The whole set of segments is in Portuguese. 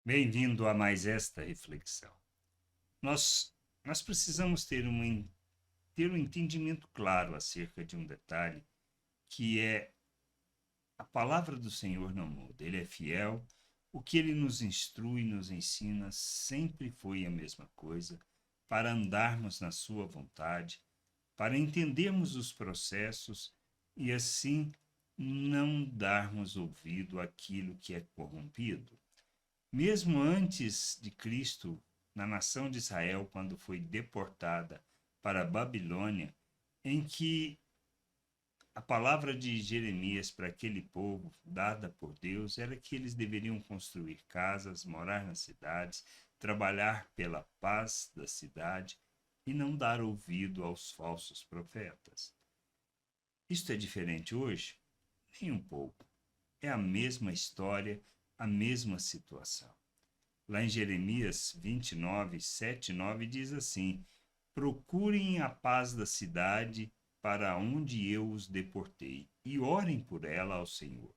Bem-vindo a mais esta reflexão. Nós precisamos ter um entendimento claro acerca de um detalhe que é a palavra do Senhor não muda, ele é fiel, o que ele nos instrui, nos ensina, sempre foi a mesma coisa, para andarmos na sua vontade, para entendermos os processos e assim não darmos ouvido àquilo que é corrompido. Mesmo antes de Cristo, na nação de Israel, quando foi deportada para a Babilônia, em que a palavra de Jeremias para aquele povo, dada por Deus, era que eles deveriam construir casas, morar nas cidades, trabalhar pela paz da cidade e não dar ouvido aos falsos profetas. Isto é diferente hoje? Nem um pouco. É a mesma história, a mesma situação. Lá em Jeremias 29, 7 e 9 diz assim: Procurem a paz da cidade para onde eu os deportei, e orem por ela ao Senhor,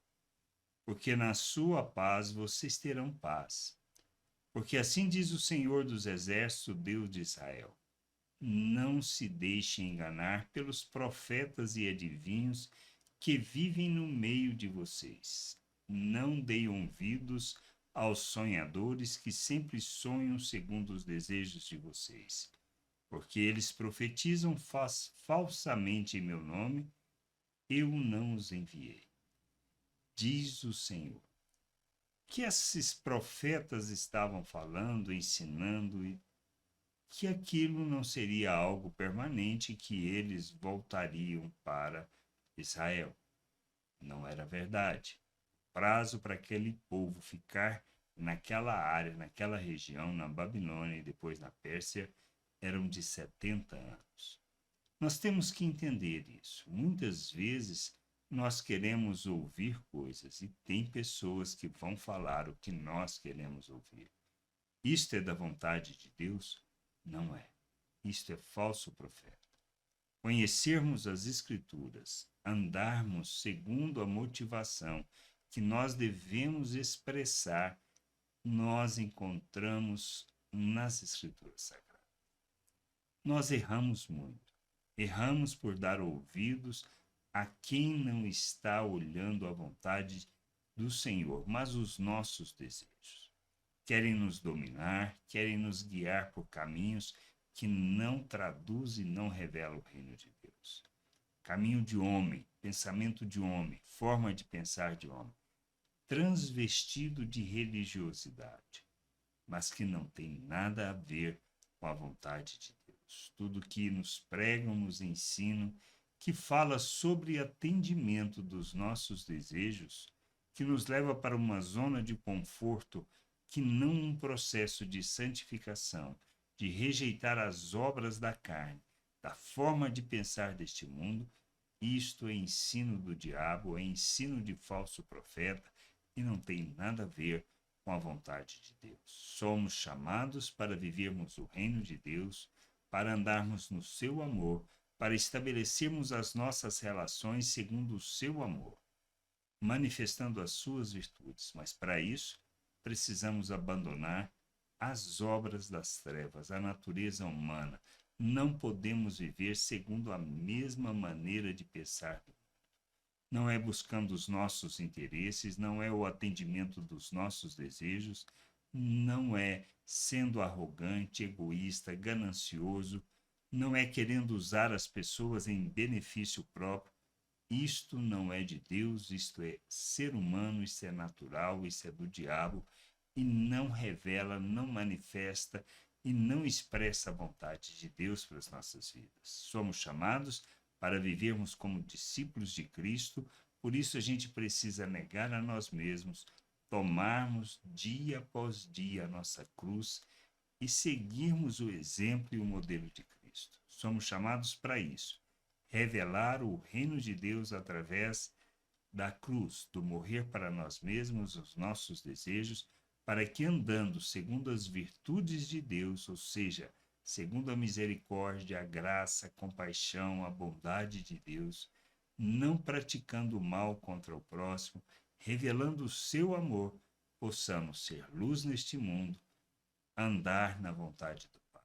porque na sua paz vocês terão paz. Porque assim diz o Senhor dos Exércitos, Deus de Israel: Não se deixem enganar pelos profetas e adivinhos que vivem no meio de vocês. Não deem ouvidos aos sonhadores que sempre sonham segundo os desejos de vocês, porque eles profetizam falsamente em meu nome, eu não os enviei, diz o Senhor. Que esses profetas estavam falando, ensinando, e que aquilo não seria algo permanente, que eles voltariam para Israel. Não era verdade. Prazo para aquele povo ficar naquela área, naquela região, na Babilônia e depois na Pérsia, eram de 70 anos. Nós temos que entender isso. Muitas vezes nós queremos ouvir coisas e tem pessoas que vão falar o que nós queremos ouvir. Isto é da vontade de Deus? Não é. Isto é falso profeta. Conhecermos as Escrituras, andarmos segundo a motivação que nós devemos expressar, nós encontramos nas Escrituras Sagradas. Nós erramos muito. Erramos por dar ouvidos a quem não está olhando a vontade do Senhor, mas os nossos desejos. Querem nos dominar, querem nos guiar por caminhos que não traduz e não revela o reino de Deus. Caminho de homem, pensamento de homem, forma de pensar de homem, transvestido de religiosidade, mas que não tem nada a ver com a vontade de Deus. Tudo que nos pregam, nos ensinam, que fala sobre atendimento dos nossos desejos, que nos leva para uma zona de conforto, que não um processo de santificação, de rejeitar as obras da carne, da forma de pensar deste mundo. Isto é ensino do diabo, é ensino de falso profeta e não tem nada a ver com a vontade de Deus. Somos chamados para vivermos o reino de Deus, para andarmos no seu amor, para estabelecermos as nossas relações segundo o seu amor, manifestando as suas virtudes. Mas para isso, precisamos abandonar as obras das trevas, a natureza humana. Não podemos viver segundo a mesma maneira de pensar. Não é buscando os nossos interesses, não é o atendimento dos nossos desejos, não é sendo arrogante, egoísta, ganancioso, não é querendo usar as pessoas em benefício próprio. Isto não é de Deus, isto é ser humano, isso é natural, isso é do diabo e não revela, não manifesta e não expressa a vontade de Deus para as nossas vidas. Somos chamados para vivermos como discípulos de Cristo, por isso a gente precisa negar a nós mesmos, tomarmos dia após dia a nossa cruz e seguirmos o exemplo e o modelo de Cristo. Somos chamados para isso, revelar o reino de Deus através da cruz, do morrer para nós mesmos, os nossos desejos, para que andando segundo as virtudes de Deus, ou seja, segundo a misericórdia, a graça, a compaixão, a bondade de Deus, não praticando o mal contra o próximo, revelando o seu amor, possamos ser luz neste mundo, andar na vontade do Pai.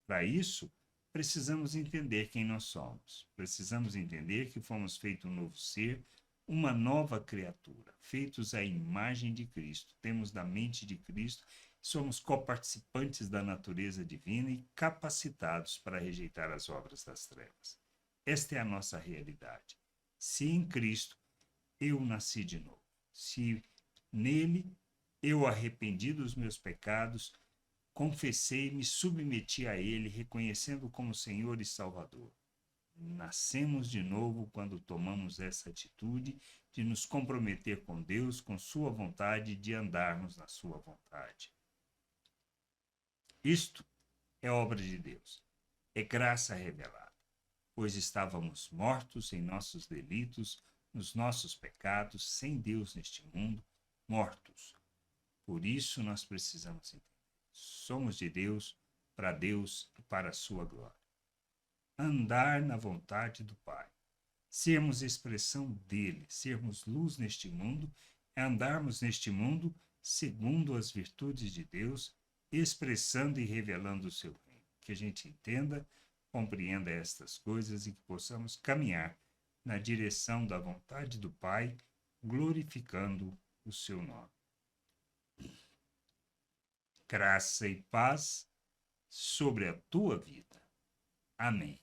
Para isso, precisamos entender quem nós somos. Precisamos entender que fomos feitos um novo ser, uma nova criatura, feitos à imagem de Cristo. Temos da mente de Cristo, somos coparticipantes da natureza divina e capacitados para rejeitar as obras das trevas. Esta é a nossa realidade. Se em Cristo eu nasci de novo, se nele eu arrependi dos meus pecados, confessei e me submeti a ele, reconhecendo como Senhor e Salvador. Nascemos de novo quando tomamos essa atitude de nos comprometer com Deus, com sua vontade, de andarmos na sua vontade. Isto é obra de Deus, é graça revelada, pois estávamos mortos em nossos delitos, nos nossos pecados, sem Deus neste mundo, mortos. Por isso nós precisamos entender. Somos de Deus, para Deus e para a sua glória. Andar na vontade do Pai. Sermos expressão dele, sermos luz neste mundo, é andarmos neste mundo segundo as virtudes de Deus, expressando e revelando o seu reino. Que a gente entenda, compreenda estas coisas e que possamos caminhar na direção da vontade do Pai, glorificando o seu nome. Graça e paz sobre a tua vida. Amém.